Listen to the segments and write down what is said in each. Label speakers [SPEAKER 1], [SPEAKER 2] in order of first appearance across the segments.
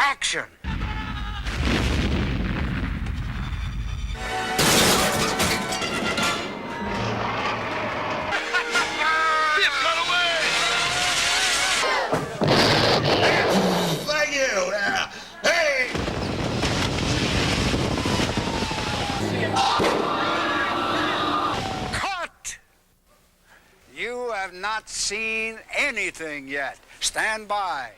[SPEAKER 1] action. You have not seen anything yet. Stand by.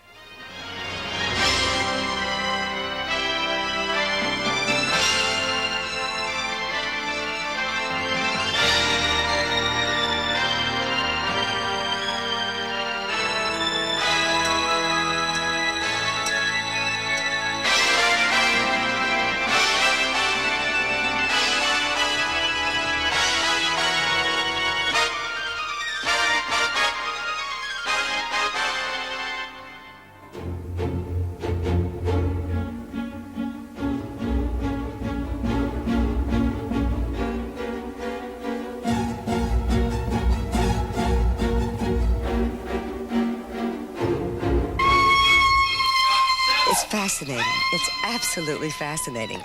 [SPEAKER 2] Fascinating. It's absolutely fascinating.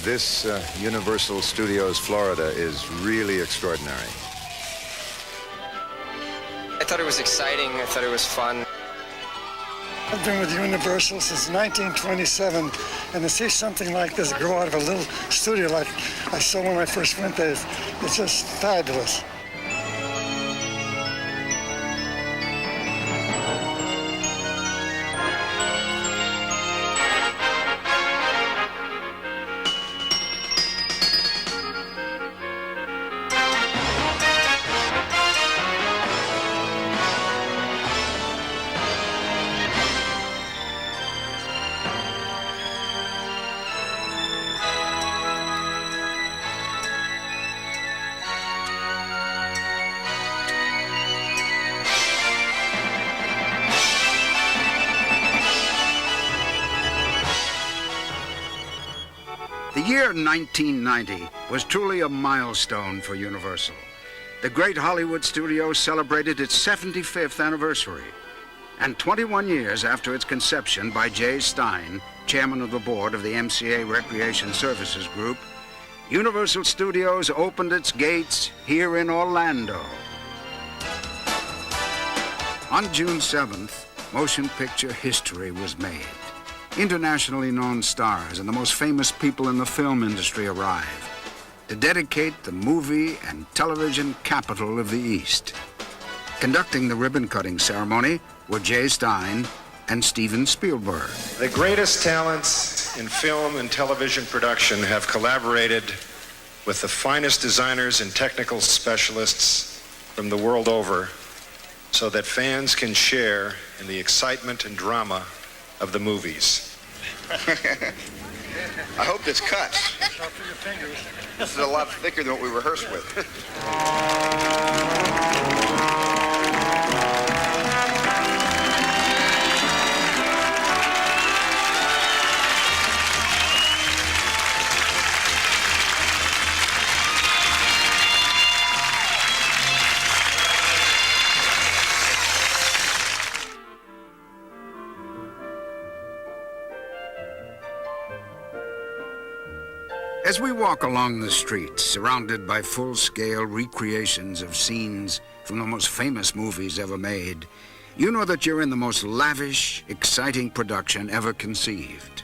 [SPEAKER 3] This Universal Studios Florida is really extraordinary.
[SPEAKER 4] I thought it was exciting. I thought it was fun.
[SPEAKER 5] I've been with Universal since 1927, and to see something like this grow out of a little studio like I saw when I first went there, it's just fabulous.
[SPEAKER 1] The year 1990 was truly a milestone for Universal. The great Hollywood studio celebrated its 75th anniversary. And 21 years after its conception by Jay Stein, chairman of the board of the MCA Recreation Services Group, Universal Studios opened its gates here in Orlando. On June 7th, motion picture history was made. Internationally known stars and the most famous people in the film industry arrived to dedicate the movie and television capital of the East. Conducting the ribbon-cutting ceremony were Jay Stein and Steven Spielberg.
[SPEAKER 6] The greatest talents in film and television production have collaborated with the finest designers and technical specialists from the world over so that fans can share in the excitement and drama of the movies.
[SPEAKER 7] I hope this cuts. This is a lot thicker than what we rehearsed with.
[SPEAKER 1] As we walk along the streets, surrounded by full-scale recreations of scenes from the most famous movies ever made, you know that you're in the most lavish, exciting production ever conceived.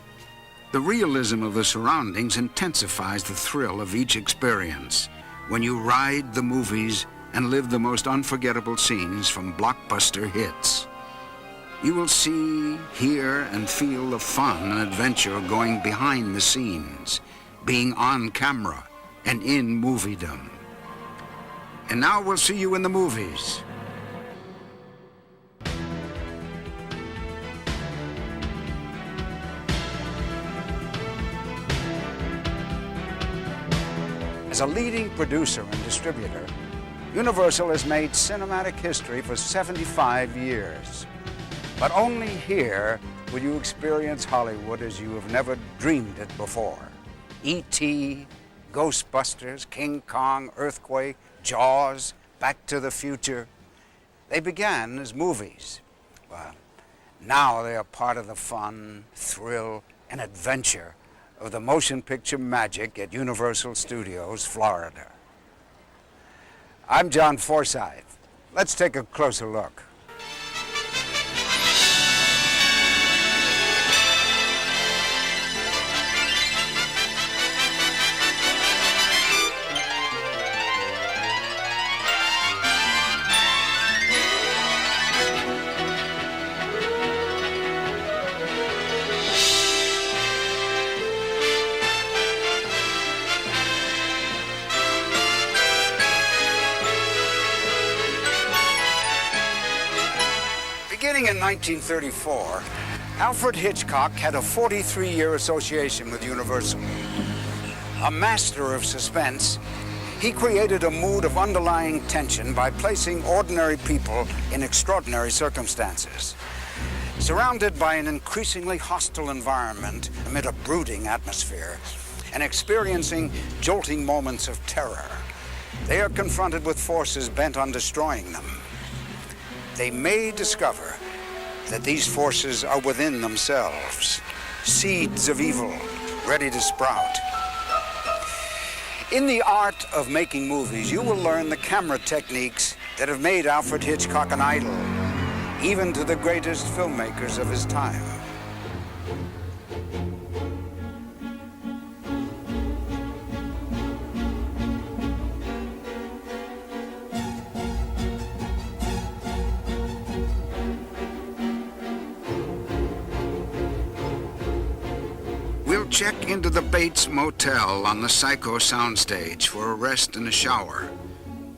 [SPEAKER 1] The realism of the surroundings intensifies the thrill of each experience when you ride the movies and live the most unforgettable scenes from blockbuster hits. You will see, hear, and feel the fun and adventure of going behind the scenes, being on camera and in moviedom. And now we'll see you in the movies. As a leading producer and distributor, Universal has made cinematic history for 75 years. But only here will you experience Hollywood as you have never dreamed it before. E.T., Ghostbusters, King Kong, Earthquake, Jaws, Back to the Future. They began as movies. Well, Now they are part of the fun, thrill, and adventure of the motion picture magic at Universal Studios, Florida. I'm John Forsyth. Let's take a closer look. Beginning in 1934, Alfred Hitchcock had a 43-year association with Universal. A master of suspense, he created a mood of underlying tension by placing ordinary people in extraordinary circumstances. Surrounded by an increasingly hostile environment amid a brooding atmosphere and experiencing jolting moments of terror, they are confronted with forces bent on destroying them. They may discover that these forces are within themselves, seeds of evil ready to sprout. In the art of making movies, you will learn the camera techniques that have made Alfred Hitchcock an idol, even to the greatest filmmakers of his time. We'll check into the Bates Motel on the Psycho soundstage for a rest and a shower,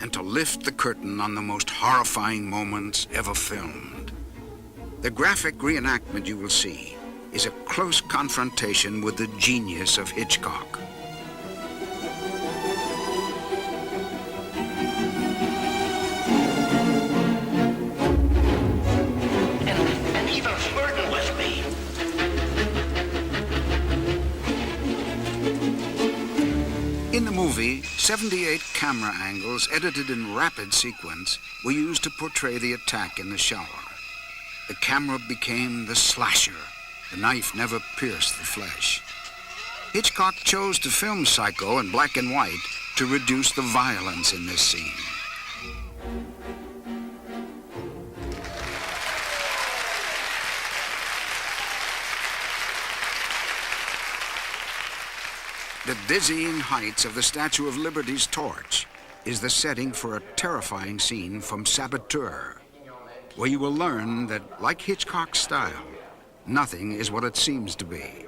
[SPEAKER 1] and to lift the curtain on the most horrifying moments ever filmed. The graphic reenactment you will see is a close confrontation with the genius of Hitchcock.
[SPEAKER 8] And even flirting with me.
[SPEAKER 1] In the movie, 78 camera angles edited in rapid sequence were used to portray the attack in the shower. The camera became the slasher. The knife never pierced the flesh. Hitchcock chose to film Psycho in black and white to reduce the violence in this scene. The dizzying heights of the Statue of Liberty's torch is the setting for a terrifying scene from Saboteur, where you will learn that, like Hitchcock's style, nothing is what it seems to be.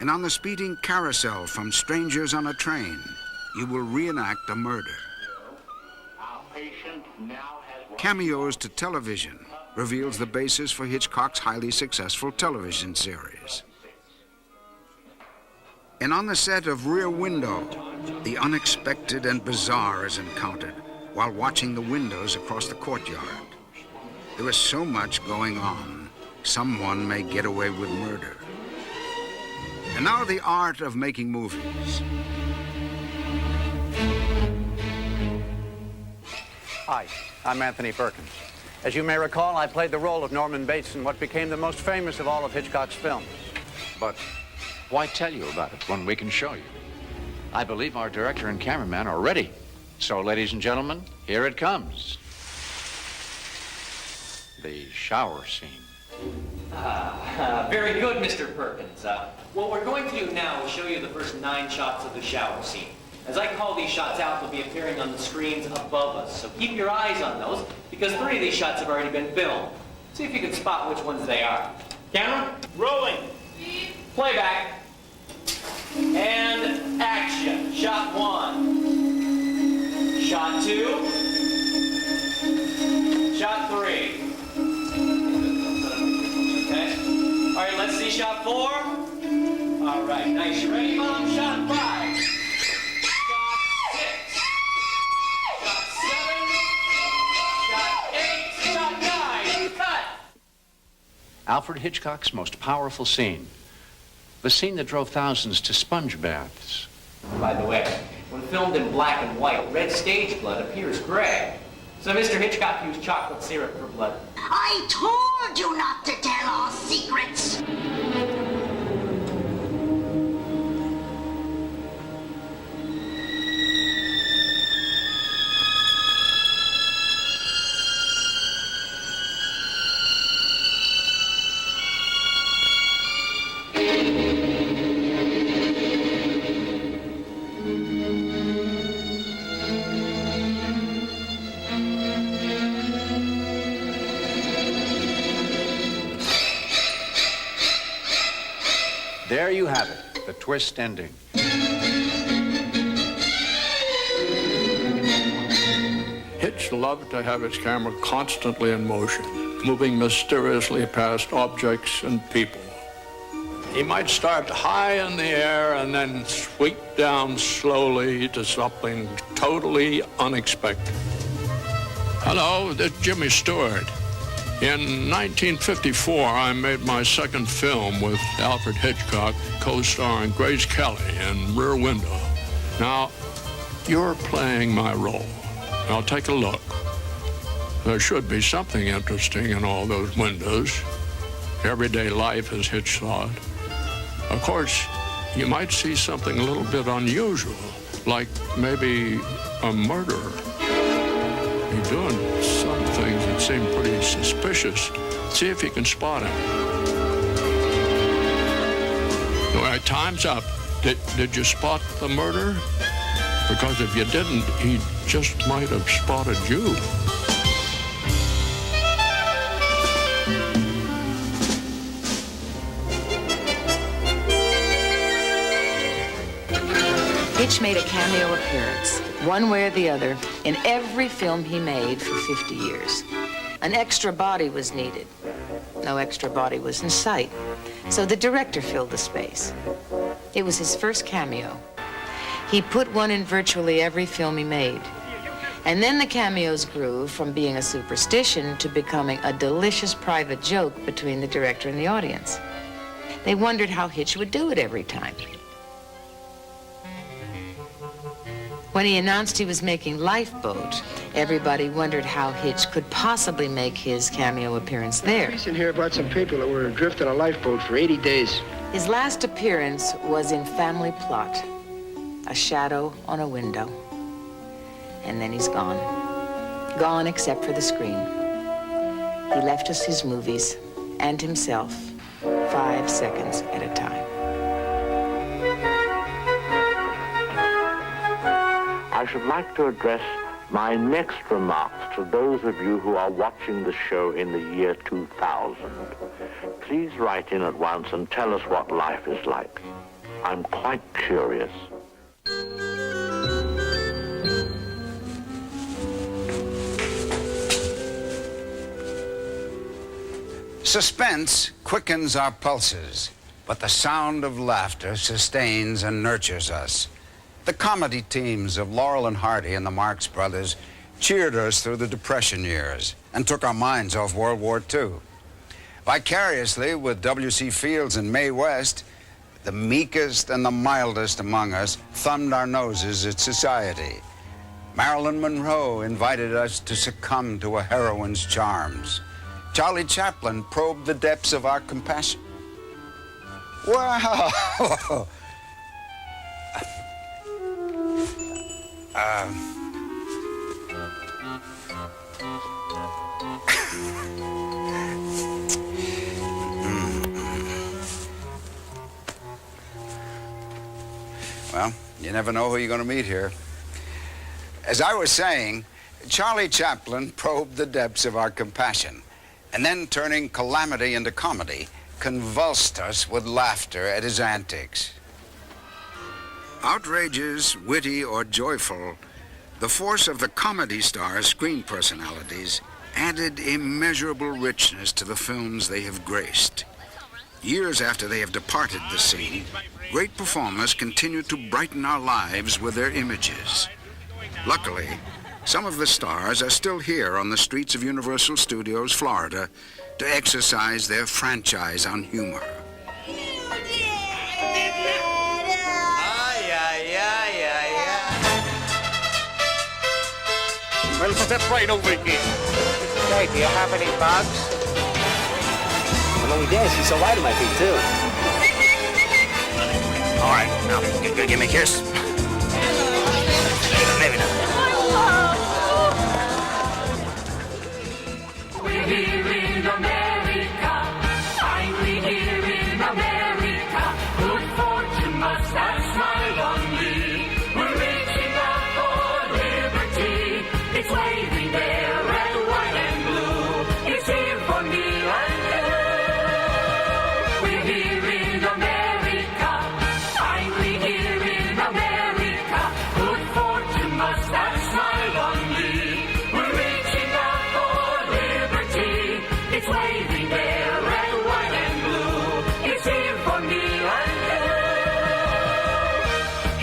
[SPEAKER 1] And on the speeding carousel from Strangers on a Train, you will reenact a murder. Cameos to Television reveals the basis for Hitchcock's highly successful television series. And on the set of Rear Window, the unexpected and bizarre is encountered while watching the windows across the courtyard. There is so much going on, someone may get away with murder. And now the art of making movies.
[SPEAKER 9] Hi, I'm Anthony Perkins. As you may recall, I played the role of Norman Bates in what became the most famous of all of Hitchcock's films.
[SPEAKER 10] But why tell you about it when we can show you? I believe our director and cameraman are ready. So, ladies and gentlemen, here it comes. The shower scene.
[SPEAKER 11] Very good, Mr. Perkins. What we're going to do now is show you the first 9 shots of the shower scene. As I call these shots out, they'll be appearing on the screens above us. So keep your eyes on those, because 3 of these shots have already been filmed. See if you can spot which ones they are. Camera, rolling. Playback. And action. Shot 1. Shot 2. Shot 3. Okay. All right, let's see shot 4. All right, nice. You ready, Mom? Shot 5. Shot 6. Shot 7. Shot 8. Shot 9. Cut.
[SPEAKER 10] Alfred Hitchcock's most powerful scene. The scene that drove thousands to sponge baths.
[SPEAKER 11] By the way, when filmed in black and white, red stage blood appears gray. So Mr. Hitchcock used chocolate syrup for blood.
[SPEAKER 8] I told you not to tell our secrets.
[SPEAKER 10] There you have it, the twist ending.
[SPEAKER 12] Hitch loved to have his camera constantly in motion, moving mysteriously past objects and people. He might start high in the air and then sweep down slowly to something totally unexpected. Hello, this is Jimmy Stewart. In 1954, I made my second film with Alfred Hitchcock, co-starring Grace Kelly in Rear Window. Now, you're playing my role. Now, take a look. There should be something interesting in all those windows. Everyday life as Hitch saw it. Of course, you might see something a little bit unusual, like maybe a murderer. You're doing some things that seem pretty suspicious. See if you can spot him. All right, time's up. Did you spot the murderer? Because if you didn't, he just might have spotted you.
[SPEAKER 13] Hitch made a cameo appearance, one way or the other, in every film he made for 50 years. An extra body was needed. No extra body was in sight, so the director filled the space. It was his first cameo. He put one in virtually every film he made. And then the cameos grew from being a superstition to becoming a delicious private joke between the director and the audience. They wondered how Hitch would do it every time. When he announced he was making Lifeboat, everybody wondered how Hitch could possibly make his cameo appearance there.
[SPEAKER 14] Listen here about some people that were adrift on a lifeboat for 80 days.
[SPEAKER 13] His last appearance was in Family Plot, a shadow on a window. And then he's gone. Gone except for the screen. He left us his movies and himself 5 seconds at a time.
[SPEAKER 15] I should like to address my next remarks to those of you who are watching the show in the year 2000. Please write in at once and tell us what life is like. I'm quite curious.
[SPEAKER 1] Suspense quickens our pulses, but the sound of laughter sustains and nurtures us. The comedy teams of Laurel and Hardy and the Marx Brothers cheered us through the Depression years and took our minds off World War II. Vicariously, with W.C. Fields and Mae West, the meekest and the mildest among us thumbed our noses at society. Marilyn Monroe invited us to succumb to a heroine's charms. Charlie Chaplin probed the depths of our compassion. Wow! Well, you never know who you're going to meet here. As I was saying, Charlie Chaplin probed the depths of our compassion, and then turning calamity into comedy, convulsed us with laughter at his antics. Outrageous, witty, or joyful, the force of the comedy star's screen personalities added immeasurable richness to the films they have graced. Years after they have departed the scene, great performers continue to brighten our lives with their images. Luckily, some of the stars are still here on the streets of Universal Studios, Florida, to exercise their franchise on humor.
[SPEAKER 16] Well, step right over here.
[SPEAKER 17] Hey, do you have any bugs?
[SPEAKER 18] Well, we dance. He's so light on my feet, too.
[SPEAKER 1] All right, now, give me a kiss. Maybe not.
[SPEAKER 19] We're here in America, finally here in America. Good fortune must have smiled on me. We're reaching out for liberty. It's waving there, red, white, and blue. It's here for me and you. We're here in America, finally here in America. Good fortune must have smiled on me. We're reaching out for liberty. It's waving there, red, white, and blue. It's here for me and you.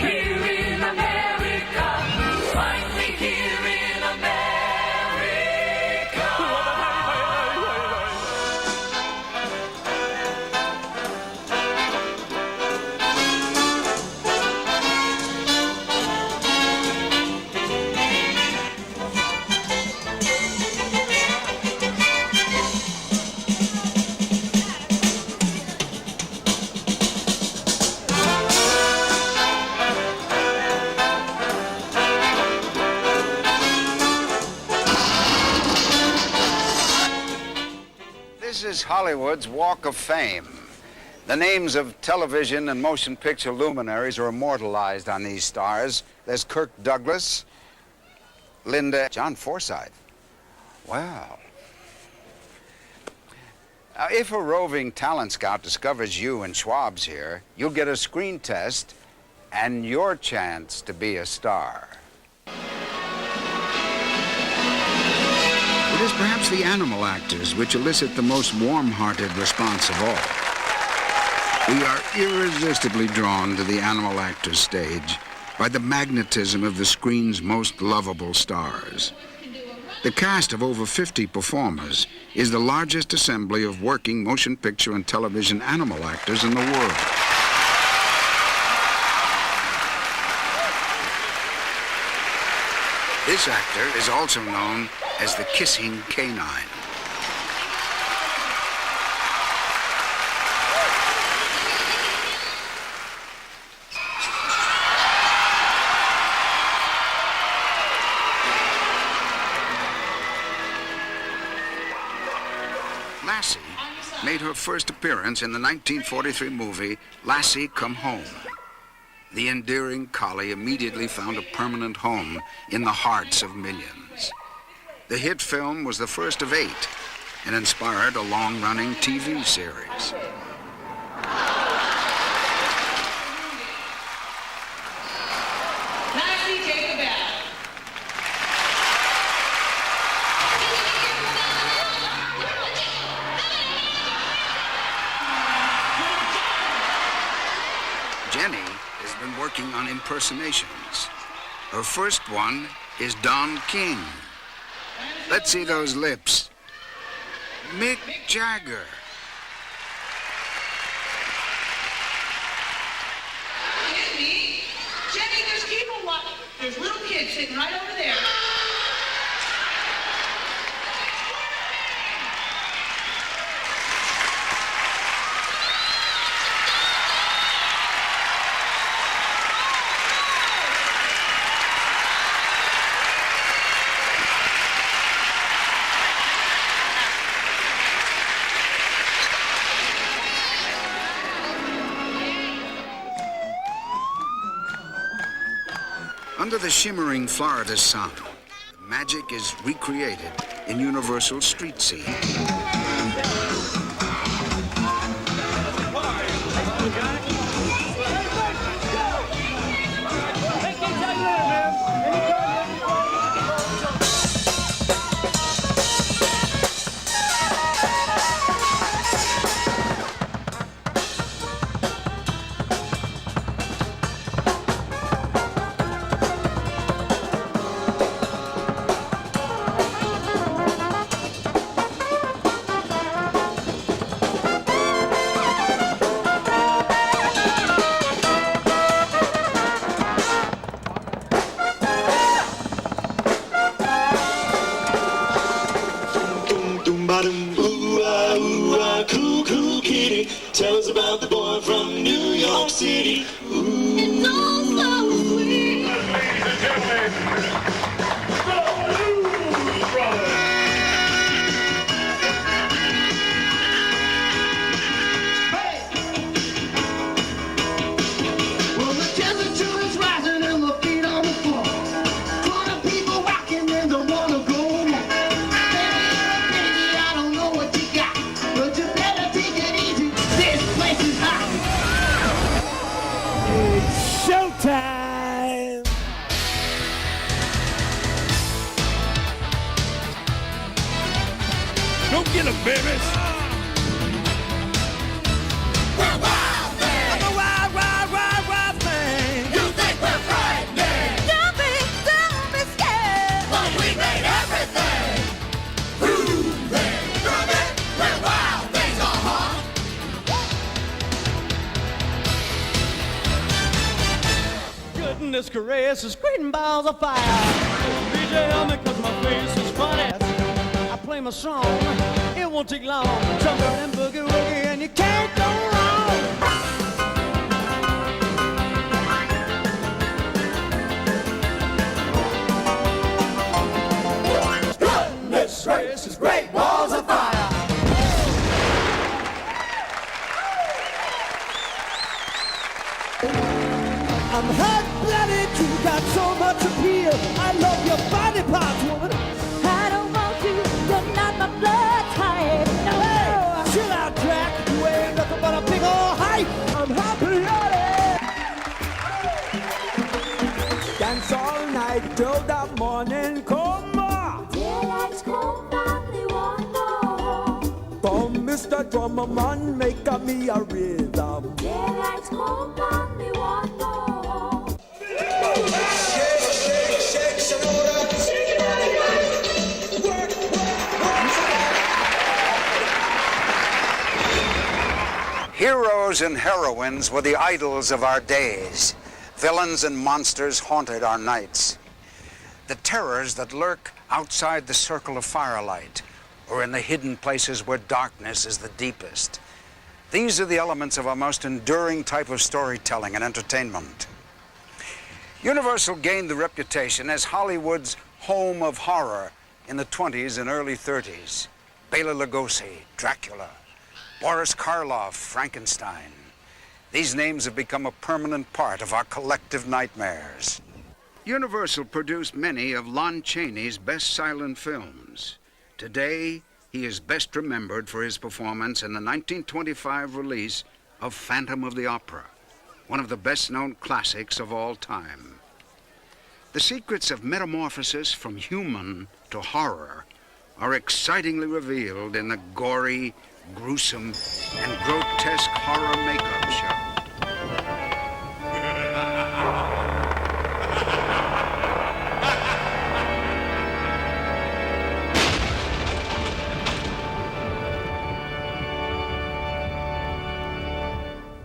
[SPEAKER 19] Here in America, finally here in America.
[SPEAKER 1] This is Hollywood's Walk of Fame. The names of television and motion picture luminaries are immortalized on these stars. There's Kirk Douglas, Linda, John Forsythe. Wow. Now, if a roving talent scout discovers you and Schwab's here, you'll get a screen test and your chance to be a star. It is perhaps the animal actors which elicit the most warm-hearted response of all. We are irresistibly drawn to the animal actors stage by the magnetism of the screen's most lovable stars. The cast of over 50 performers is the largest assembly of working motion picture and television animal actors in the world. This actor is also known as the kissing canine. Lassie made her first appearance in the 1943 movie Lassie Come Home. The endearing collie immediately found a permanent home in the hearts of millions. The hit film was the first of 8 and inspired a long-running TV series.
[SPEAKER 19] Lassie, take a bow.
[SPEAKER 1] Jenny has been working on impersonations. Her first one is Don King. Let's see those lips. Mick Jagger.
[SPEAKER 19] Hit me. Jenny, there's people watching. There's little kids sitting right over there.
[SPEAKER 1] Under the shimmering Florida sun, magic is recreated in Universal street scene.
[SPEAKER 19] Go get them, babies. We're wild things. I'm a wild, wild, wild, wild thing. You think we're frightening? Don't be scared. But we made everything. Grooving, grooving. We're wild things, Goodness gracious, creating balls of fire. DJ, because my face is funny. I play my song, it won't take long. Jump out and boogie woogie, and you can't go wrong. Goodness gracious, great balls of fire. I'm hot-blooded, you got so much appeal. I love your body parts, woman. I don't want to, you're not my blood type. No. Hey, chill out, Jack. You ain't nothing but a big old hype. I'm hot-blooded. Dance all night till the morning come on. Daylight's come family one more. From Mr. Drummer Man, make me a rhythm. Daylight's come family one more.
[SPEAKER 1] Heroes and heroines were the idols of our days. Villains and monsters haunted our nights. The terrors that lurk outside the circle of firelight or in the hidden places where darkness is the deepest. These are the elements of our most enduring type of storytelling and entertainment. Universal gained the reputation as Hollywood's home of horror in the 20s and early 30s. Bela Lugosi, Dracula, Boris Karloff, Frankenstein. These names have become a permanent part of our collective nightmares. Universal produced many of Lon Chaney's best silent films. Today, he is best remembered for his performance in the 1925 release of Phantom of the Opera, one of the best-known classics of all time. The secrets of metamorphosis from human to horror are excitingly revealed in the gory, gruesome, and grotesque horror makeup show.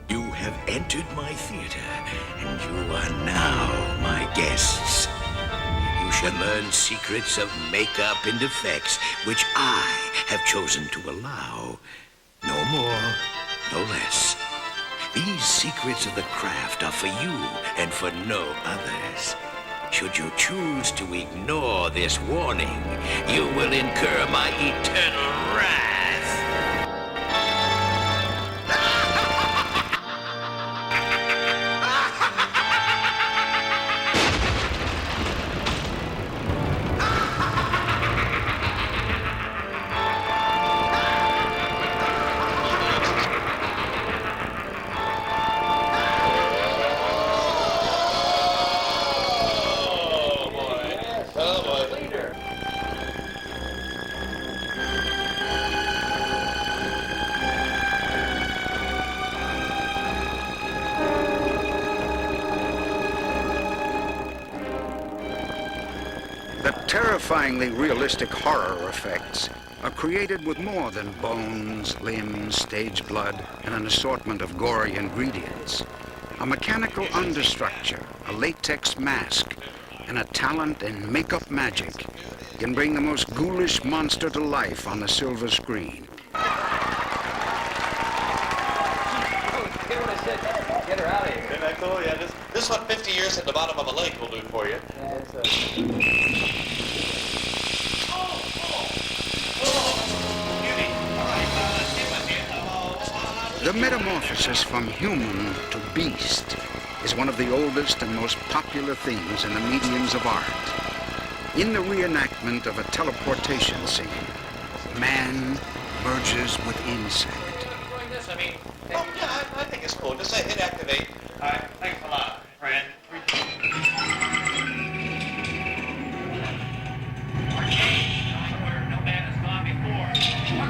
[SPEAKER 16] You have entered my theater, and you are now my guests. You shall learn secrets of makeup and effects, which I have chosen to allow. No more, no less. These secrets of the craft are for you and for no others. Should you choose to ignore this warning, you will incur my eternal wrath.
[SPEAKER 1] Terrifyingly realistic horror effects are created with more than bones, limbs, stage blood, and an assortment of gory ingredients. A mechanical understructure, a latex mask, and a talent in makeup magic can bring the most ghoulish monster to life on the silver screen.
[SPEAKER 11] Get her out of here.
[SPEAKER 20] Isn't that cool? Yeah, this is what 50 years at the bottom of a lake will do for you.
[SPEAKER 1] The metamorphosis from human to beast is one of the oldest and most popular themes in the mediums of art. In the reenactment of a teleportation scene, man merges with insect.
[SPEAKER 20] Doing this, I mean, oh yeah, I think it's cool. Just say hit activate. All right, thanks a lot, friend. Where no man has gone before.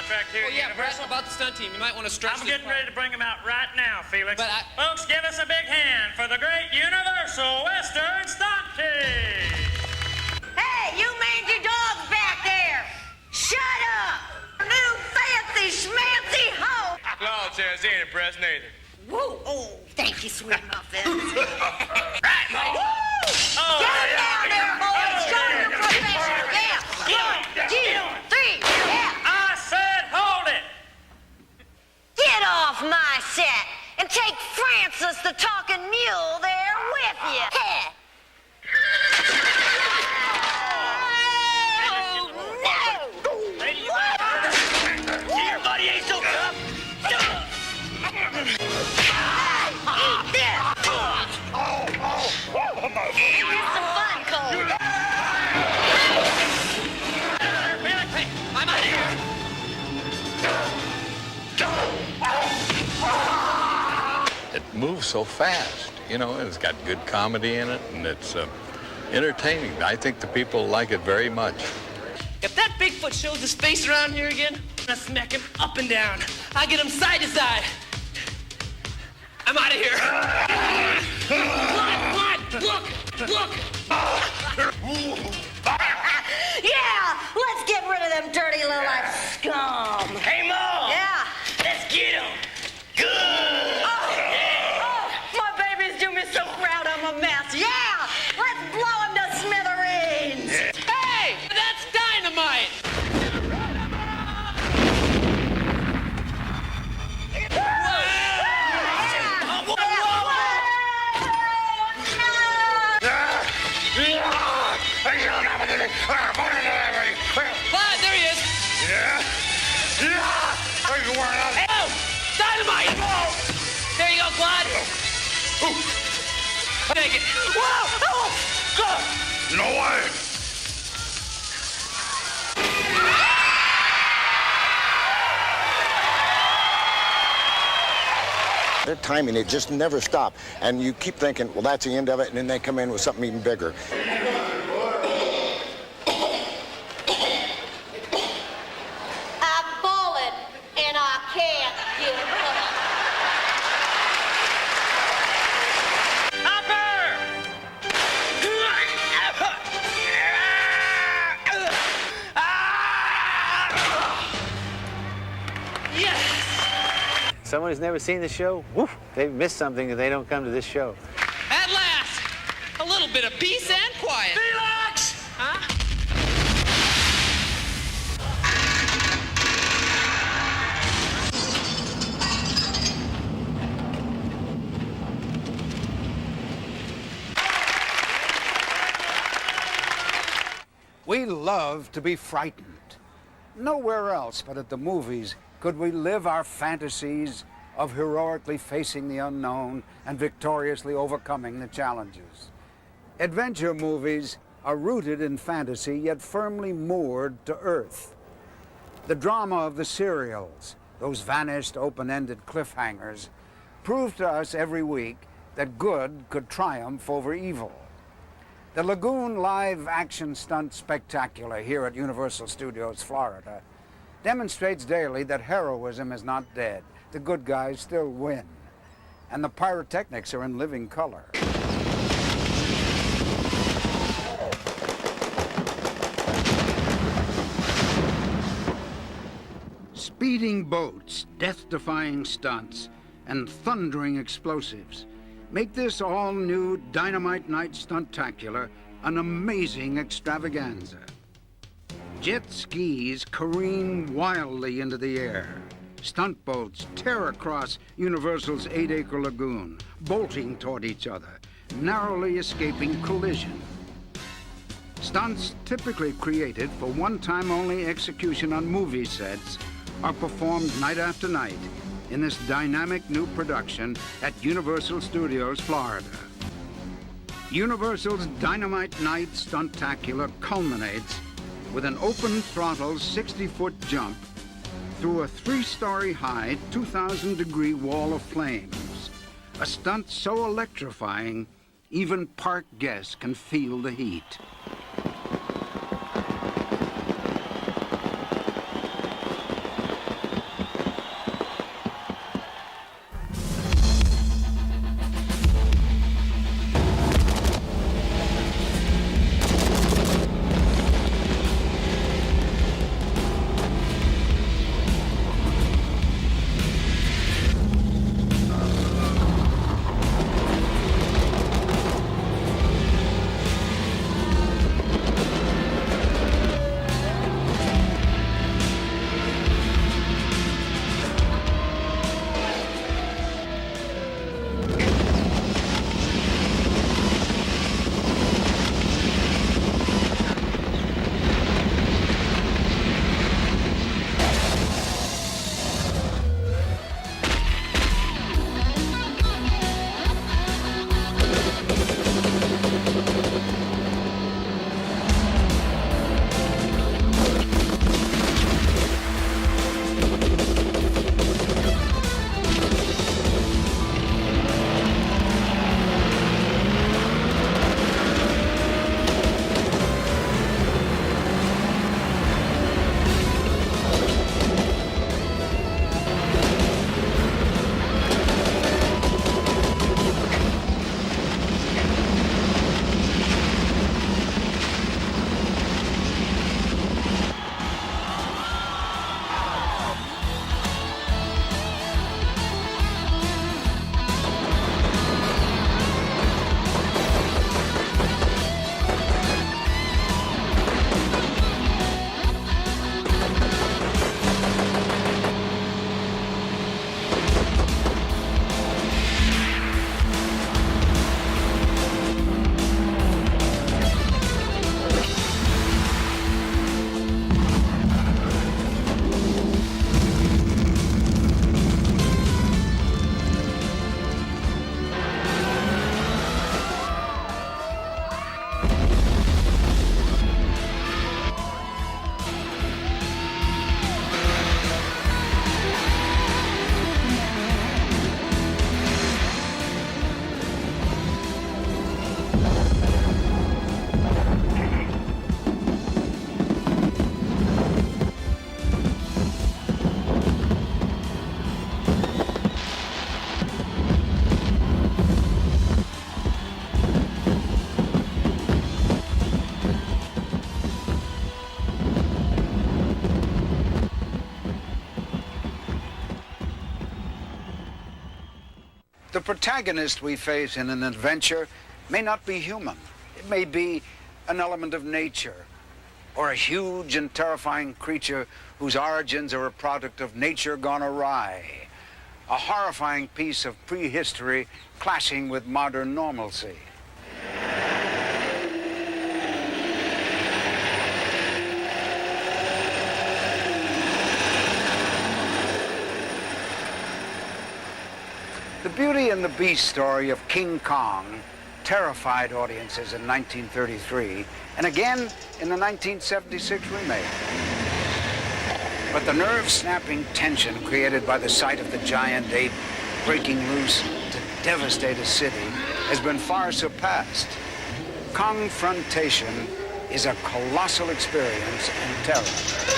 [SPEAKER 21] contract here.
[SPEAKER 11] Oh, yeah, Brett, about the stunt team. You might want to stretch
[SPEAKER 21] I'm getting ready to bring them out right now, Felix.
[SPEAKER 11] But
[SPEAKER 21] Folks, give us a big hand for the great Universal Western Stunt Team.
[SPEAKER 8] Hey, you mangy dogs back there! Shut up! New fancy schmancy hoe!
[SPEAKER 21] Claude says he ain't impressed neither.
[SPEAKER 8] Whoa! Oh, thank you, sweet muffins.
[SPEAKER 21] Right, Mike.
[SPEAKER 8] Oh, get him down there, boys! Show him your professional. Yeah! 1, 2, 3, yeah!
[SPEAKER 21] I said hold it!
[SPEAKER 8] Get off my set and take Francis the talking mule there with you. Hey. Oh, no!
[SPEAKER 21] Your buddy ain't so tough.
[SPEAKER 8] Eat this! Here's some fun, Cole.
[SPEAKER 11] Hey, I'm out of here.
[SPEAKER 12] It moves so fast, you know, and it's got good comedy in it, and it's entertaining. I think the people like it very much.
[SPEAKER 11] If that Bigfoot shows his face around here again, I'm gonna smack him up and down. I'll get him side to side. I'm out of here. Look!
[SPEAKER 8] Yeah, let's get rid of them dirty little scum.
[SPEAKER 21] Hey, Mom!
[SPEAKER 8] Yeah.
[SPEAKER 21] Let's get him. Good!
[SPEAKER 8] Oh, my babies do me so proud I'm a mess. Yeah, let's blow him to smithereens.
[SPEAKER 11] Hey, that's Dynamite! Clyde, there he is! Oh, Dynamite! There you go, Clyde! Take it. Whoa!
[SPEAKER 12] No way!
[SPEAKER 22] Their timing, it just never stopped. And you keep thinking, well, that's the end of it, and then they come in with something even bigger.
[SPEAKER 8] I'm falling, and I can't get up.
[SPEAKER 9] Someone who's never seen the show, woof, they've missed something if they don't come to this show.
[SPEAKER 11] At last, a little bit of peace and quiet.
[SPEAKER 21] Felix!
[SPEAKER 11] Huh?
[SPEAKER 1] We love to be frightened. Nowhere else but at the movies could we live our fantasies of heroically facing the unknown and victoriously overcoming the challenges. Adventure movies are rooted in fantasy, yet firmly moored to earth. The drama of the serials, those vanished open-ended cliffhangers, prove to us every week that good could triumph over evil. The Lagoon live-action stunt spectacular here at Universal Studios, Florida, demonstrates daily that heroism is not dead. The good guys still win. And the pyrotechnics are in living color. Speeding boats, death-defying stunts, and thundering explosives make this all-new Dynamite Night Stuntacular an amazing extravaganza. Jet skis careen wildly into the air. Stunt boats tear across Universal's 8-acre lagoon, bolting toward each other, narrowly escaping collision. Stunts typically created for one-time-only execution on movie sets are performed night after night in this dynamic new production at Universal Studios, Florida. Universal's Dynamite Night Stuntacular culminates with an open-throttle 60-foot jump through a 3-story high, 2,000-degree wall of flames. A stunt so electrifying, even park guests can feel the heat. The protagonist we face in an adventure may not be human. It may be an element of nature, or a huge and terrifying creature whose origins are a product of nature gone awry. A horrifying piece of prehistory clashing with modern normalcy. The Beauty and the Beast story of King Kong terrified audiences in 1933 and again in the 1976 remake. But the nerve-snapping tension created by the sight of the giant ape breaking loose to devastate a city has been far surpassed. Kongfrontation is a colossal experience in terror.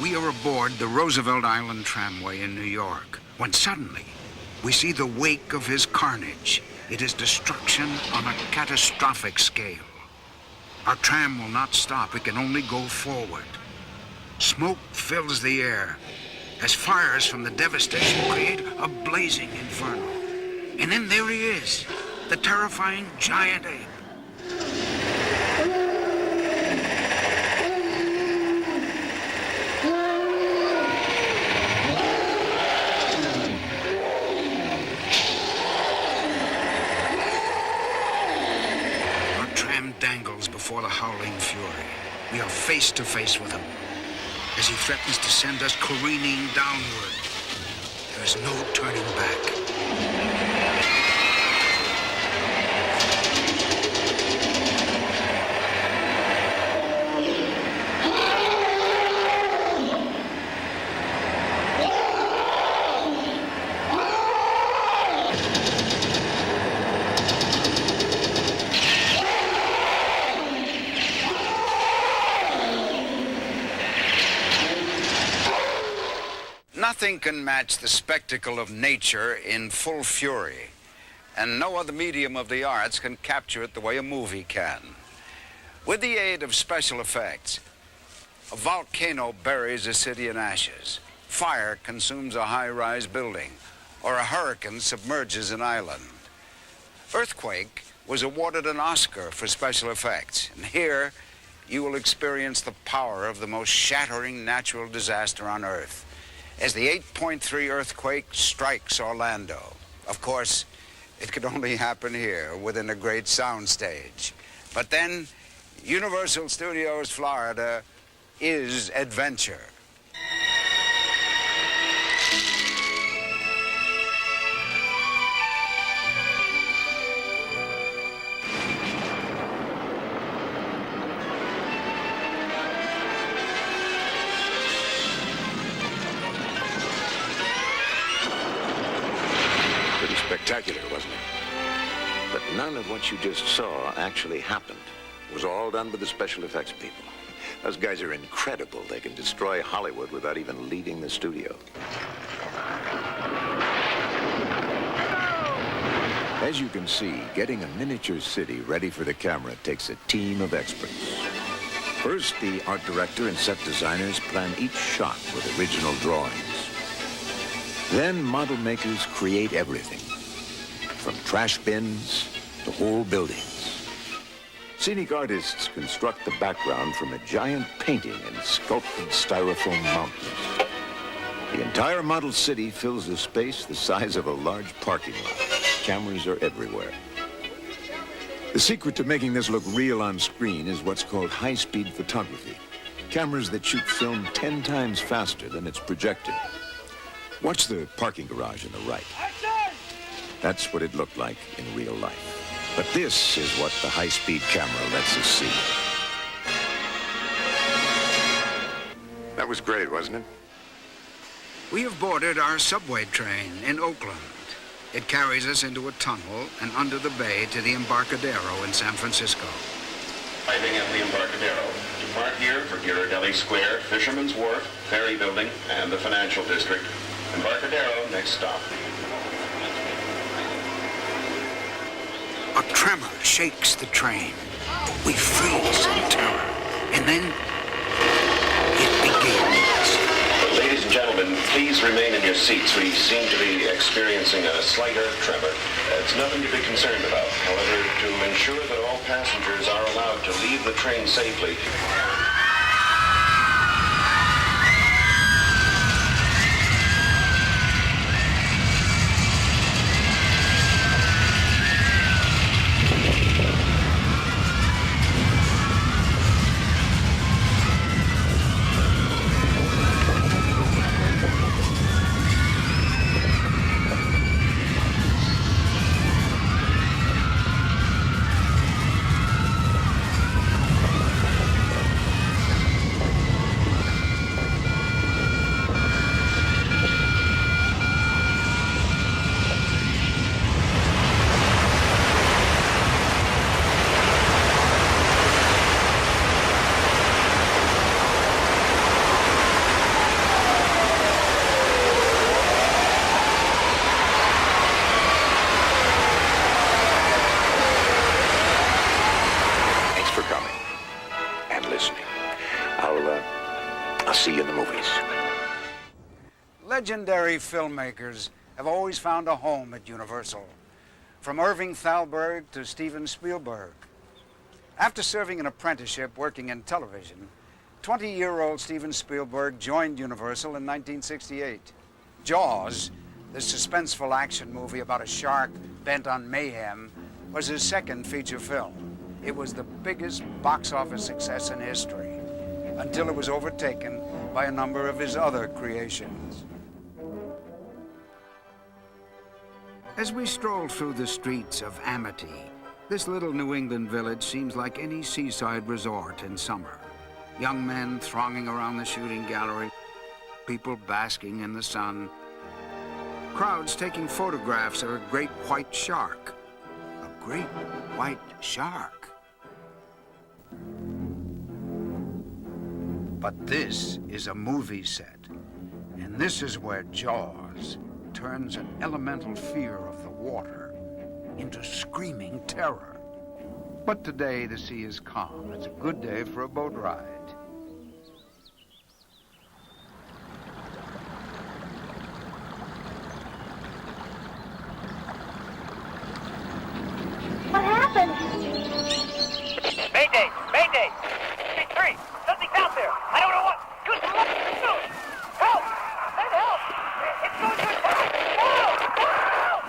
[SPEAKER 1] We are aboard the Roosevelt Island tramway in New York, when suddenly we see the wake of his carnage. It is destruction on a catastrophic scale. Our tram will not stop, it can only go forward. Smoke fills the air as fires from the devastation create a blazing inferno. And then there he is, the terrifying giant ape. Dangles before the howling fury. We are face to face with him as he threatens to send us careening downward. There is no turning back. Nothing can match the spectacle of nature in full fury, and no other medium of the arts can capture it the way a movie can. With the aid of special effects, a volcano buries a city in ashes, fire consumes a high-rise building, or a hurricane submerges an island. Earthquake was awarded an Oscar for special effects, and here you will experience the power of the most shattering natural disaster on Earth as the 8.3 earthquake strikes Orlando. Of course, it could only happen here within a great soundstage. But then, Universal Studios Florida is adventure.
[SPEAKER 2] Spectacular, wasn't it? But none of what you just saw actually happened. It was all done by the special effects people. Those guys are incredible. They can destroy Hollywood without even leaving the studio.
[SPEAKER 3] As you can see, getting a miniature city ready for the camera takes a team of experts. First, the art director and set designers plan each shot with original drawings. Then model makers create everything, from trash bins to whole buildings. Scenic artists construct the background from a giant painting in sculpted styrofoam mountains. The entire model city fills a space the size of a large parking lot. Cameras are everywhere. The secret to making this look real on screen is what's called high-speed photography. Cameras that shoot film 10 times faster than it's projected. Watch the parking garage on the right. That's what it looked like in real life. But this is what the high-speed camera lets us see.
[SPEAKER 2] That was great, wasn't it?
[SPEAKER 1] We have boarded our subway train in Oakland. It carries us into a tunnel and under the bay to the Embarcadero in San Francisco.
[SPEAKER 4] Arriving at the Embarcadero. Depart here for Ghirardelli Square, Fisherman's Wharf, Ferry Building, and the Financial District. Embarcadero, next stop.
[SPEAKER 1] A tremor shakes the train. We freeze in terror. And then it begins.
[SPEAKER 4] Ladies and gentlemen, please remain in your seats. We seem to be experiencing a slight earth tremor. It's nothing to be concerned about. However, to ensure that all passengers are allowed to leave the train safely,
[SPEAKER 1] Legendary filmmakers have always found a home at Universal, from Irving Thalberg to Steven Spielberg. After serving an apprenticeship working in television, 20-year-old Steven Spielberg joined Universal in 1968. Jaws, the suspenseful action movie about a shark bent on mayhem, was his second feature film. It was the biggest box office success in history, until it was overtaken by a number of his other creations. As we stroll through the streets of Amity, this little New England village seems like any seaside resort in summer. Young men thronging around the shooting gallery, people basking in the sun, crowds taking photographs of a great white shark. A great white shark. But this is a movie set, and this is where Jaws turns an elemental fear of the water into screaming terror. But today the sea is calm. It's a good day for a boat ride.
[SPEAKER 8] What happened?
[SPEAKER 21] Mayday! Mayday! Street 3! Something's out there! I don't know what! Good luck! Help! Send help! It's going to attack! Help! Help!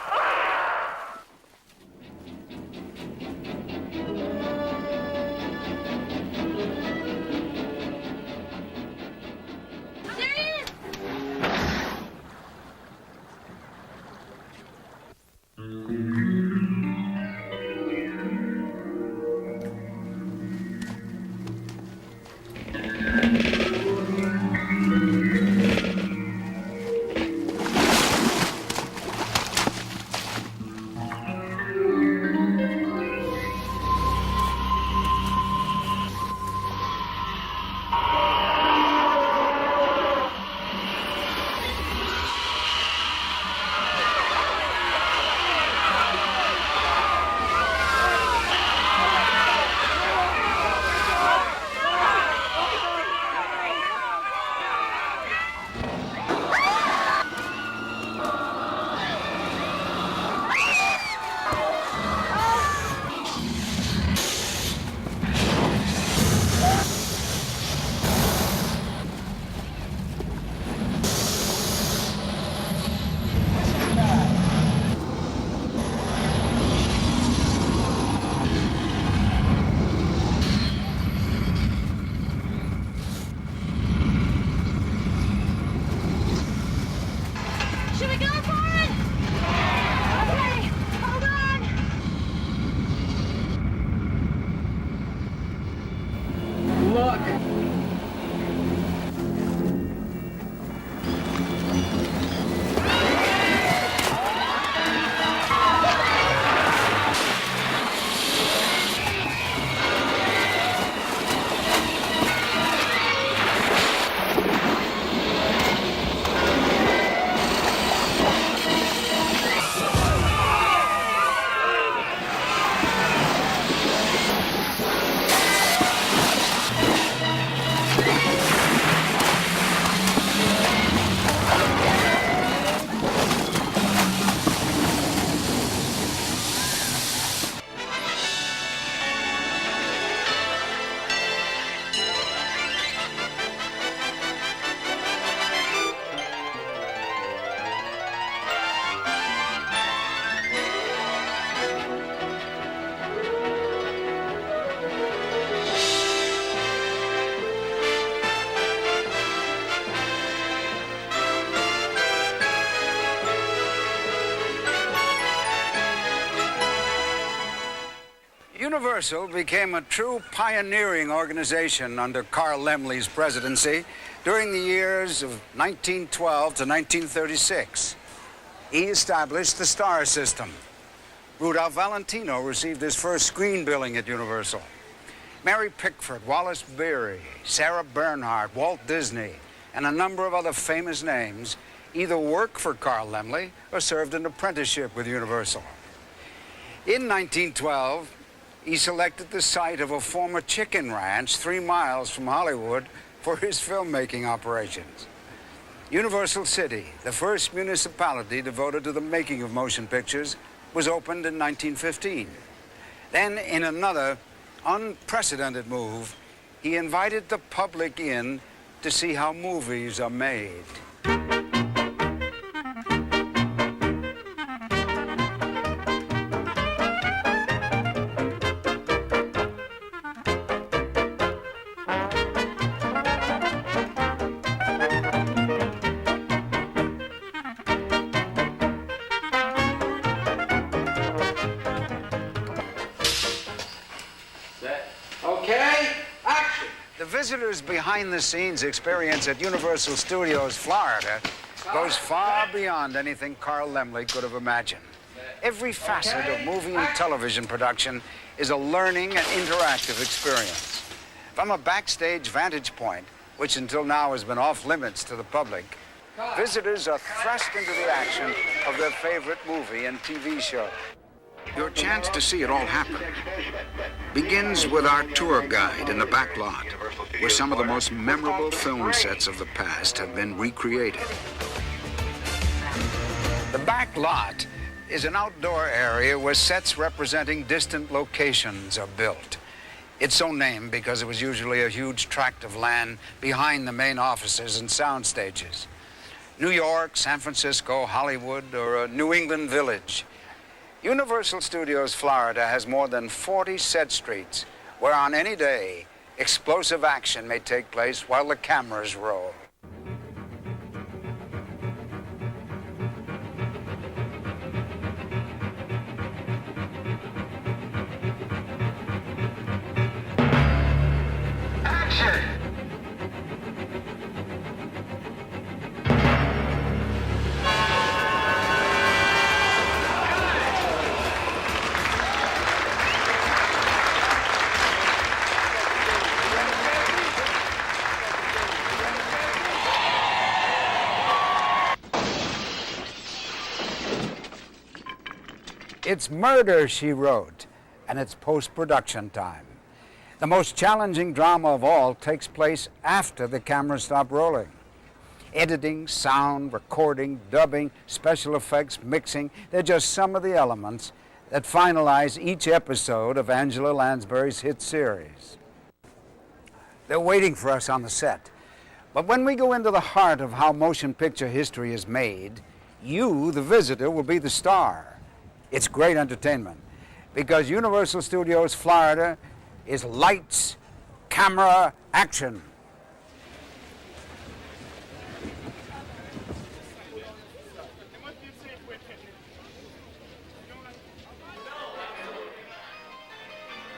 [SPEAKER 1] Universal became a true pioneering organization under Carl Laemmle's presidency during the years of 1912 to 1936. He established the star system. Rudolph Valentino received his first screen billing at Universal. Mary Pickford, Wallace Beery, Sarah Bernhardt, Walt Disney, and a number of other famous names either worked for Carl Laemmle or served an apprenticeship with Universal. In 1912, he selected the site of a former chicken ranch 3 miles from Hollywood for his filmmaking operations. Universal City, the first municipality devoted to the making of motion pictures, was opened in 1915. Then, in another unprecedented move, he invited the public in to see how movies are made. Visitors' behind-the-scenes experience at Universal Studios, Florida, goes far beyond anything Carl Laemmle could have imagined. Every facet of movie and television production is a learning and interactive experience. From a backstage vantage point, which until now has been off-limits to the public, visitors are thrust into the action of their favorite movie and TV show. Your chance to see it all happen begins with our tour guide in the back lot, where some of the most memorable film sets of the past have been recreated. The back lot is an outdoor area where sets representing distant locations are built. It's so named because it was usually a huge tract of land behind the main offices and sound stages. New York, San Francisco, Hollywood, or a New England village. Universal Studios Florida has more than 40 set streets where on any day, explosive action may take place while the cameras roll.
[SPEAKER 21] Action!
[SPEAKER 1] It's Murder, She Wrote, and it's post-production time. The most challenging drama of all takes place after the cameras stop rolling. Editing, sound, recording, dubbing, special effects, mixing, they're just some of the elements that finalize each episode of Angela Lansbury's hit series. They're waiting for us on the set. But when we go into the heart of how motion picture history is made, you, the visitor, will be the star. It's great entertainment because Universal Studios Florida is lights, camera, action.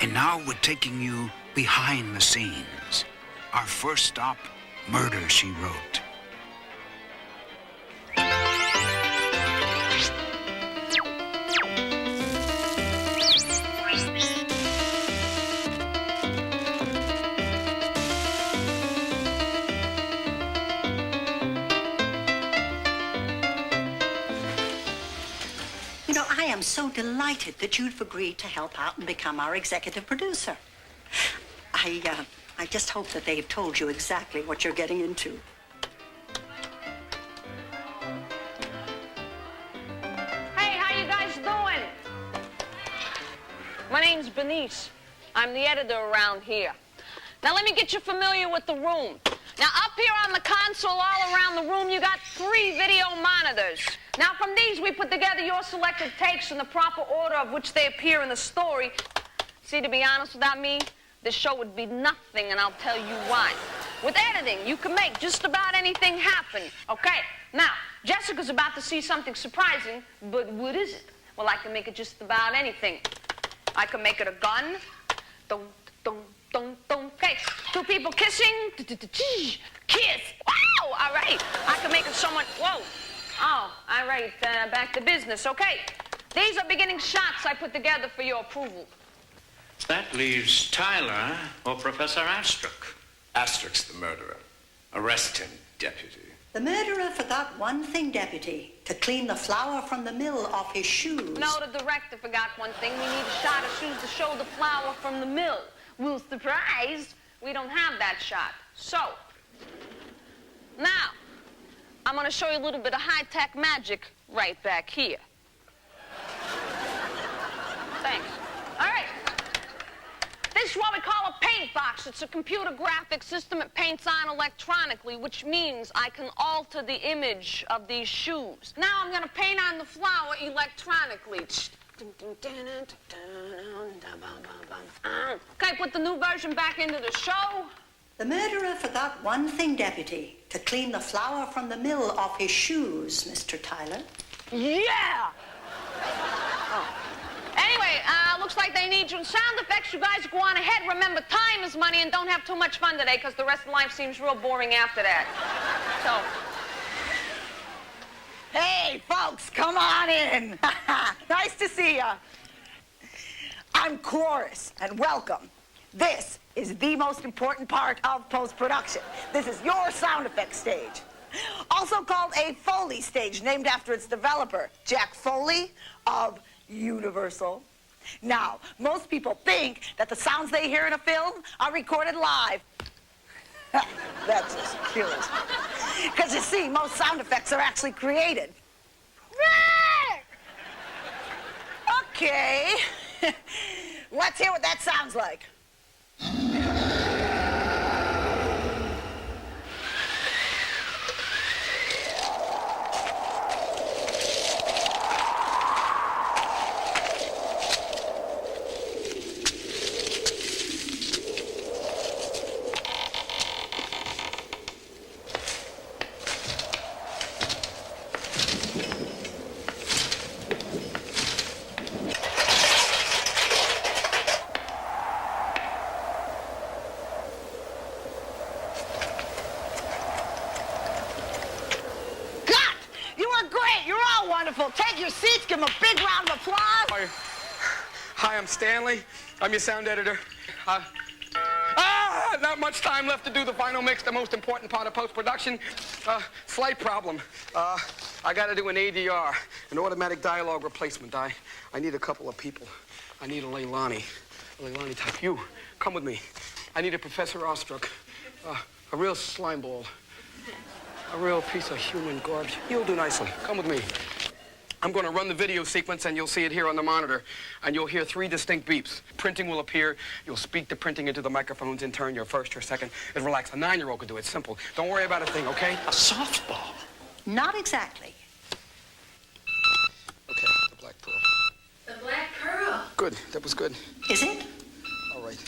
[SPEAKER 1] And now we're taking you behind the scenes. Our first stop, Murder, She Wrote.
[SPEAKER 5] I am so delighted that you've agreed to help out and become our executive producer. I just hope that they've told you exactly what you're getting into.
[SPEAKER 6] Hey, how you guys doing? My name's Bernice. I'm the editor around here. Now let me get you familiar with the room. Now up here on the console all around the room, you got 3 video monitors. Now from these, we put together your selected takes in the proper order of which they appear in the story. See, to be honest, without me, this show would be nothing, and I'll tell you why. With editing, you can make just about anything happen. Okay, now, Jessica's about to see something surprising, but what is it? Well, I can make it just about anything. I can make it a gun. Dun, dun, dun, dun. Okay, two people kissing. Kiss. Wow, all right. I can make it someone, whoa. Oh, all right, back to business. Okay, these are beginning shots I put together for your approval.
[SPEAKER 16] That leaves Tyler or Professor Astruc.
[SPEAKER 7] Astruc's the murderer. Arrest him, deputy.
[SPEAKER 5] The murderer forgot one thing, Deputy, to clean the flour from the mill off his shoes.
[SPEAKER 6] No, the director forgot one thing. We need a shot of shoes to show the flour from the mill. Well, surprise, we don't have that shot. So, now, I'm going to show you a little bit of high-tech magic right back here. Thanks. All right. This is what we call a paint box. It's a computer graphic system. It paints on electronically, which means I can alter the image of these shoes. Now I'm going to paint on the flour electronically. Okay, put the new version back into the show.
[SPEAKER 5] The murderer forgot one thing, Deputy, to clean the flour from the mill off his shoes, Mr. Tyler.
[SPEAKER 6] Yeah! Oh. Anyway, looks like they need you in sound effects. You guys go on ahead. Remember, time is money, and don't have too much fun today, because the rest of life seems real boring after that. So.
[SPEAKER 10] Hey, folks, come on in. Nice to see ya. I'm Chorus, and welcome. This is the most important part of post-production. This is your sound effects stage. Also called a Foley stage, named after its developer, Jack Foley of Universal. Now, most people think that the sounds they hear in a film are recorded live. That just kills. Because you see, most sound effects are actually created. Okay. Let's hear what that sounds like. Take your seats, give them a big round of applause.
[SPEAKER 14] Hi, I'm Stanley. I'm your sound editor. Not much time left to do the final mix, the most important part of post-production. Slight problem. I got to do an ADR, an automatic dialogue replacement. I need a couple of people. I need a Leilani type. You, come with me. I need a Professor Astruc, a real slime ball, a real piece of human garbage. You'll do nicely. Come with me. I'm going to run the video sequence, and you'll see it here on the monitor. And you'll hear 3 distinct beeps. Printing will appear. You'll speak the printing into the microphones in turn, your first, your second. And relax. A 9-year-old can do it. Simple. Don't worry about a thing, okay?
[SPEAKER 5] A softball? Not exactly.
[SPEAKER 14] Okay, the Black Pearl.
[SPEAKER 8] The Black Pearl.
[SPEAKER 14] Good. That was good.
[SPEAKER 5] Is it?
[SPEAKER 14] All right.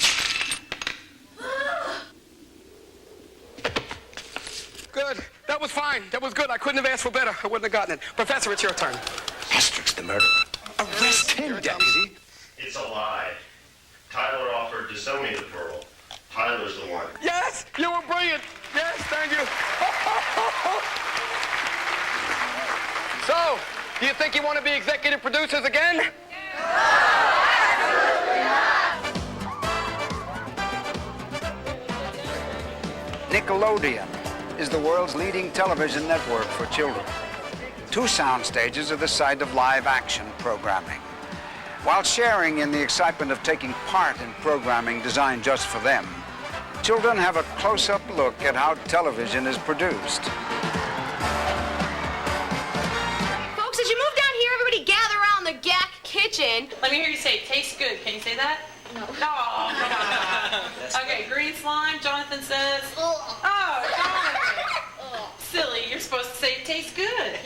[SPEAKER 14] Good. That was fine. That was good. I couldn't have asked for better. I wouldn't have gotten it. Professor, it's your turn.
[SPEAKER 7] Astruc's the murderer. Arrest him, deputy.
[SPEAKER 23] It's a lie. Tyler offered to sell me the pearl. Tyler's the one.
[SPEAKER 14] Yes! You were brilliant. Yes, thank you. So, do you think you want to be executive producers again?
[SPEAKER 1] Nickelodeon is the world's leading television network for children. 2 sound stages are the site of live action programming. While sharing in the excitement of taking part in programming designed just for them, children have a close-up look at how television is produced.
[SPEAKER 24] Folks, as you move down here, everybody gather around the GAC kitchen.
[SPEAKER 11] Let me hear you say, tastes good. Can you say that?
[SPEAKER 24] No.
[SPEAKER 11] No. Okay, green slime, Jonathan says. Oh, Jonathan. Silly, you're supposed to say, tastes good.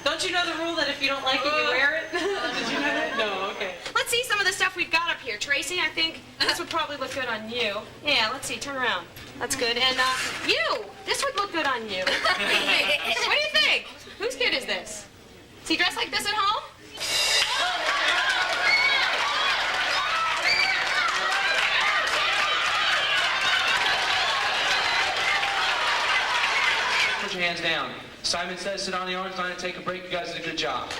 [SPEAKER 11] Don't you know the rule that if you don't like it, you wear it? Did you know that? No, okay.
[SPEAKER 24] Let's see some of the stuff we've got up here. Tracy, I think this would probably look good on you. Yeah, let's see, turn around. That's good. And you, this would look good on you. What do you think? Whose kid is this? Is he dressed like this at home?
[SPEAKER 11] your hands down. Simon says sit on the orange line and take a break. You guys did a good job.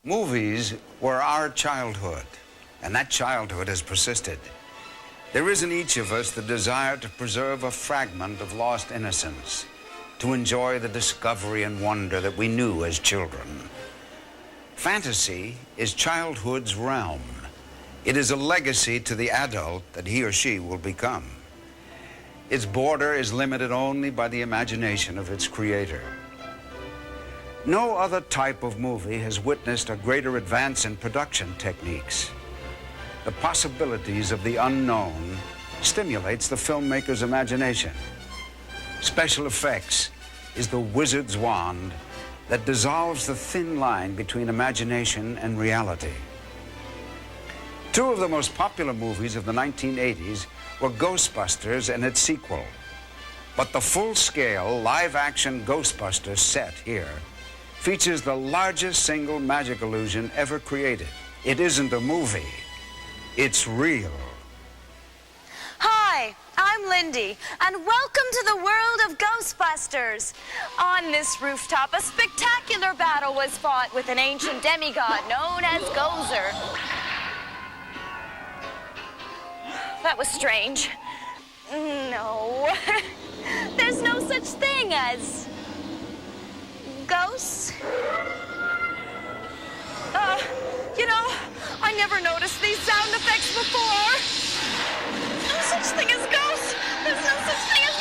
[SPEAKER 1] Movies were our childhood, and that childhood has persisted. There is in each of us the desire to preserve a fragment of lost innocence, to enjoy the discovery and wonder that we knew as children. Fantasy is childhood's realm. It is a legacy to the adult that he or she will become. Its border is limited only by the imagination of its creator. No other type of movie has witnessed a greater advance in production techniques. The possibilities of the unknown stimulates the filmmaker's imagination. Special effects is the wizard's wand that dissolves the thin line between imagination and reality. Two of the most popular movies of the 1980s were Ghostbusters and its sequel. But the full-scale, live-action Ghostbusters set here features the largest single magic illusion ever created. It isn't a movie, it's real.
[SPEAKER 13] Hi, I'm Lindy, and welcome to the world of Ghostbusters. On this rooftop, a spectacular battle was fought with an ancient demigod known as Gozer. That was strange. No, there's no such thing as ghosts? You know, I never noticed these sound effects before. No such thing as ghosts. There's no such thing as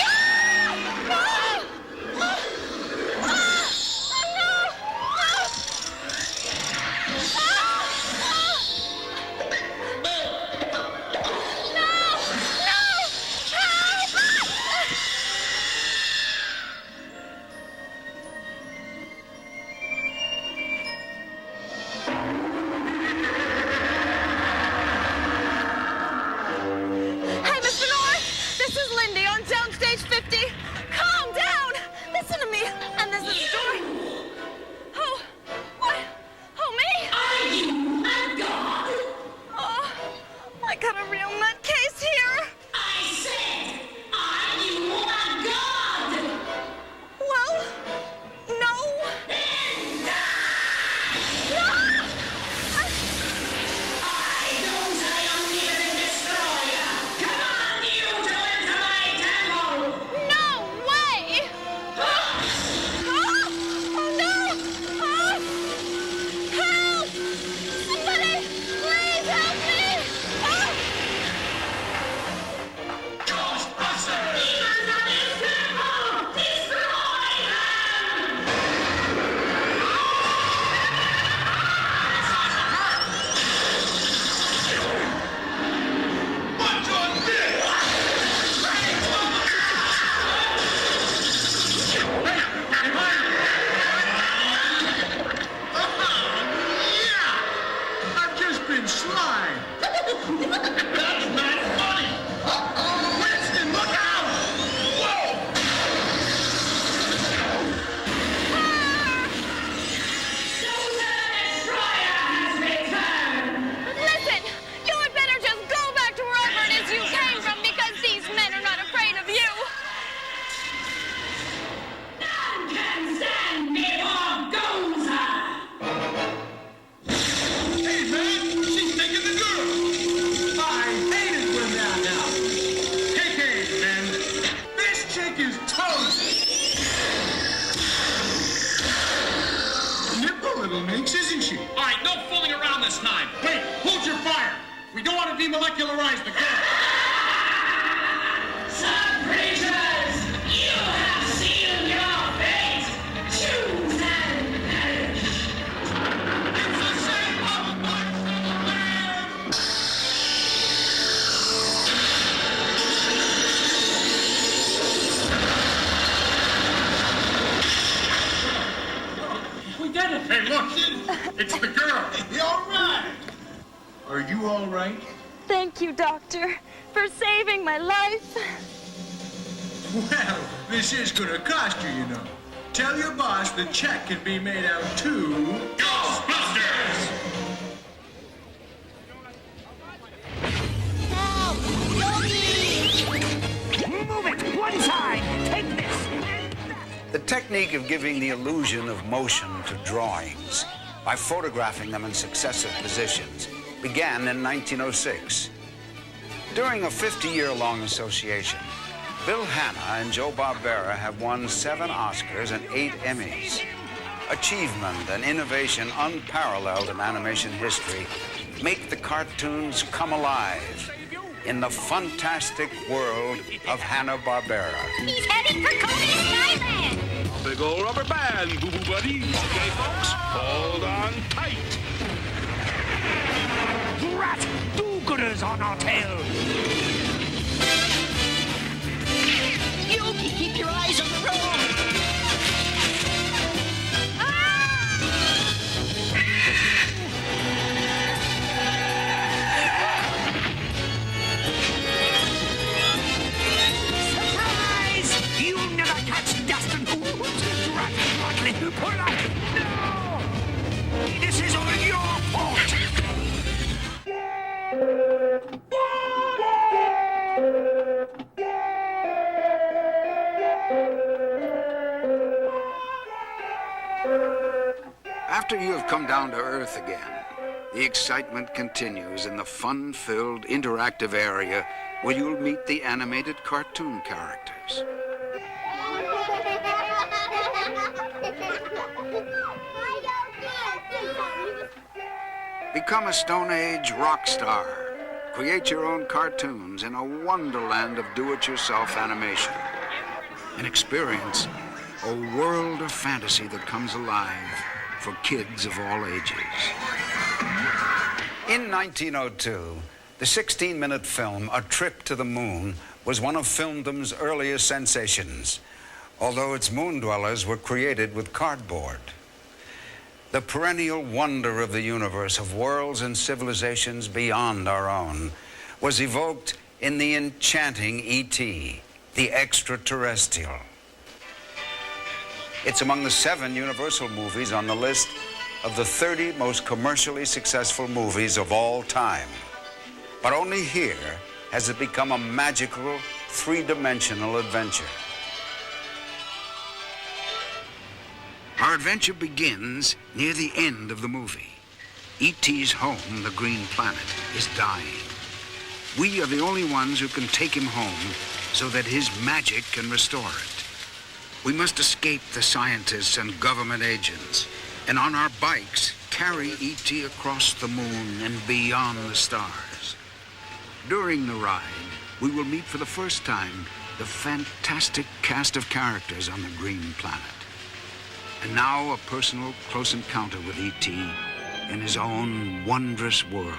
[SPEAKER 19] demolecularize the car. Some creatures, you have sealed your fate. Choose and perish. It's the same of my
[SPEAKER 15] all right?
[SPEAKER 13] Thank you, Doctor, for saving my life.
[SPEAKER 15] Well, this is gonna cost you, you know. Tell your boss the check can be made out to... Ghostbusters!
[SPEAKER 16] Move it! One side! Take this!
[SPEAKER 1] The technique of giving the illusion of motion to drawings by photographing them in successive positions began in 1906. During a 50-year-long association, Bill Hanna and Joe Barbera have won 7 Oscars and 8 Emmys. Achievement and innovation unparalleled in animation history make the cartoons come alive in the fantastic world of Hanna-Barbera.
[SPEAKER 8] He's heading for Cody's Skyland!
[SPEAKER 17] Big old rubber band, boo-boo buddy. Okay, folks, hold on tight.
[SPEAKER 16] Rat do-gooders on our tail!
[SPEAKER 8] Yogi, keep your eyes on the road!
[SPEAKER 16] Surprise! You'll never catch Dustin Hooves! Rat, pull up! No! This is all your fault!
[SPEAKER 1] After you have come down to Earth again, the excitement continues in the fun-filled, interactive area where you'll meet the animated cartoon characters. Become a Stone Age rock star. Create your own cartoons in a wonderland of do-it-yourself animation. And experience a world of fantasy that comes alive for kids of all ages. In 1902, the 16-minute film A Trip to the Moon was one of filmdom's earliest sensations, although its moon dwellers were created with cardboard. The perennial wonder of the universe, of worlds and civilizations beyond our own, was evoked in the enchanting E.T., the extraterrestrial. It's among the 7 Universal movies on the list of the 30 most commercially successful movies of all time. But only here has it become a magical, 3-dimensional adventure. Our adventure begins near the end of the movie. E.T.'s home, the Green Planet, is dying. We are the only ones who can take him home so that his magic can restore it. We must escape the scientists and government agents, and on our bikes, carry E.T. across the moon and beyond the stars. During the ride, we will meet for the first time the fantastic cast of characters on the Green Planet. And now a personal close encounter with E.T. in his own wondrous world.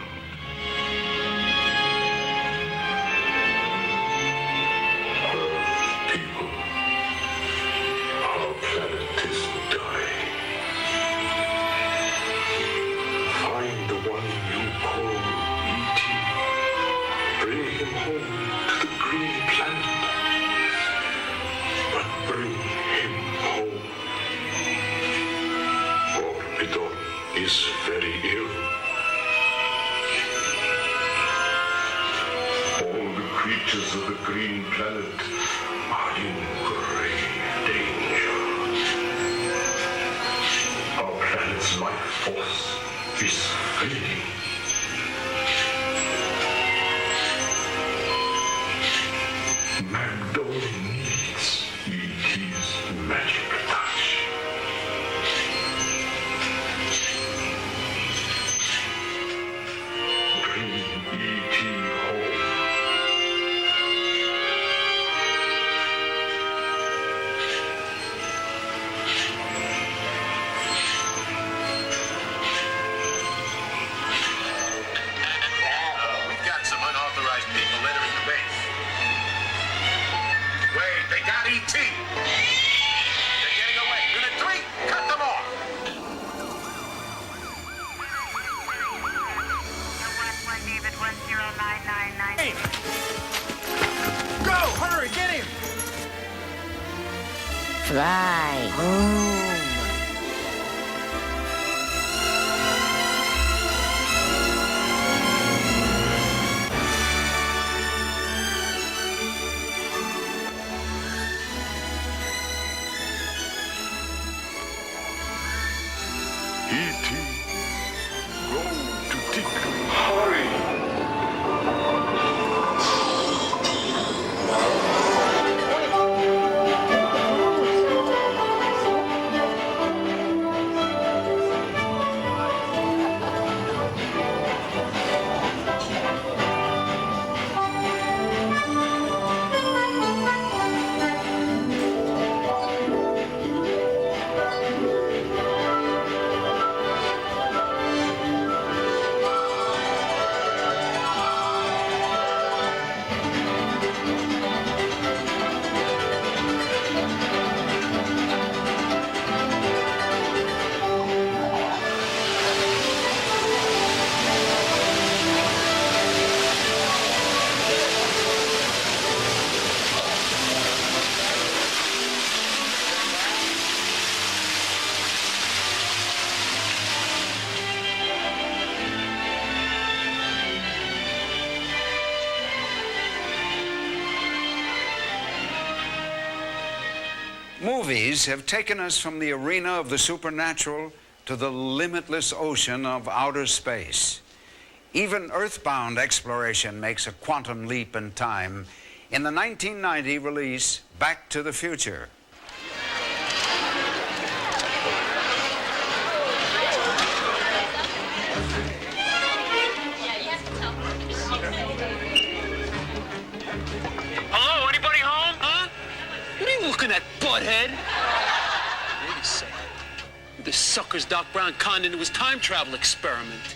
[SPEAKER 19] Of the Green Planet are in grave danger. Our planet's life force is fading. Magnolia needs E.T.'s magic touch. Bring E.T. home.
[SPEAKER 21] 10999.
[SPEAKER 15] Go! Hurry, get him!
[SPEAKER 8] Fly.
[SPEAKER 17] E.T. Go to Tickle. Hurry!
[SPEAKER 1] Movies have taken us from the arena of the supernatural to the limitless ocean of outer space. Even earthbound exploration makes a quantum leap in time in the 1990 release Back to the Future.
[SPEAKER 21] Hello, anybody home? Huh? What are you looking at, butthead? Wait a second. This sucker's Doc Brown conned into his time travel experiment.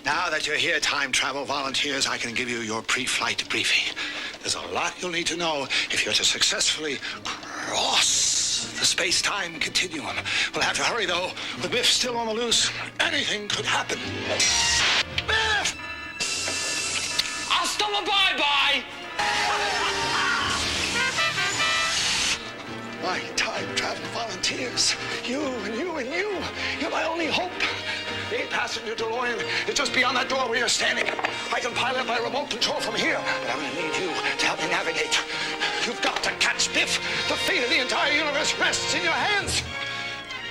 [SPEAKER 12] Now that you're here, time travel volunteers, I can give you your pre-flight briefing. There's a lot you'll need to know if you're to successfully cross the space-time continuum. We'll have to hurry, though. With Biff still on the loose, anything could happen. Biff!
[SPEAKER 21] Hasta la bye-bye!
[SPEAKER 12] My time travel volunteers, you and you and you, you're my only hope. The 8-passenger DeLorean is just beyond that door where you're standing. I can pilot by remote control from here, but I'm gonna need you to help me navigate. You've got to catch Biff. The fate of the entire universe rests in your hands.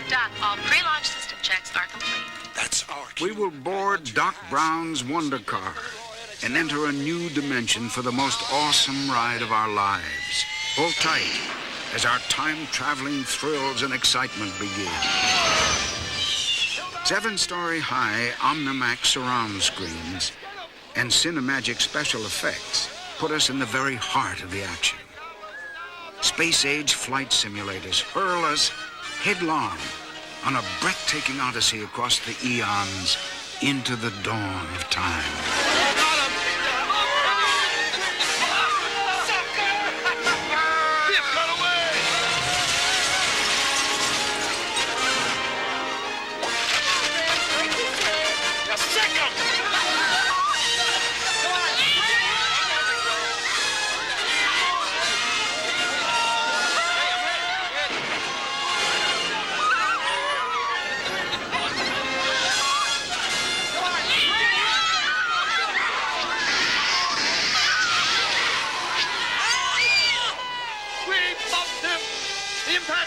[SPEAKER 18] Doc, all pre-launch system checks are complete.
[SPEAKER 12] That's our
[SPEAKER 1] We will board Doc Brown's Wonder Car and enter a new dimension for the most awesome ride of our lives. Hold tight as our time-traveling thrills and excitement begin. 7-story high Omnimax surround screens and Cinemagic special effects put us in the very heart of the action. Space-age flight simulators hurl us headlong on a breathtaking odyssey across the eons into the dawn of time.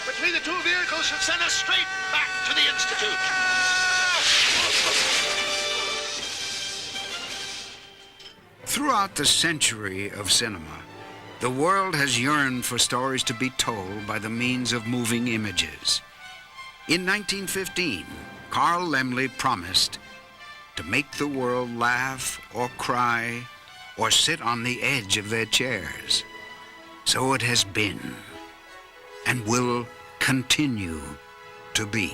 [SPEAKER 12] Between the two vehicles should send us straight back to the Institute.
[SPEAKER 1] Throughout the century of cinema, the world has yearned for stories to be told by the means of moving images. In 1915, Carl Laemmle promised to make the world laugh or cry or sit on the edge of their chairs. So it has been and will continue to be.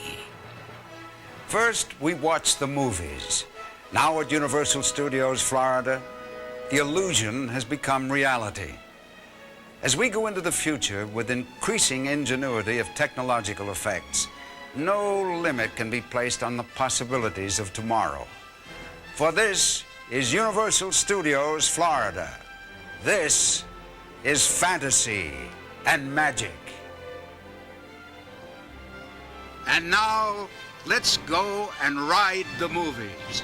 [SPEAKER 1] First, we watch the movies. Now at Universal Studios, Florida, the illusion has become reality. As we go into the future with increasing ingenuity of technological effects, no limit can be placed on the possibilities of tomorrow. For this is Universal Studios, Florida. This is fantasy and magic. And now, let's go and ride the movies.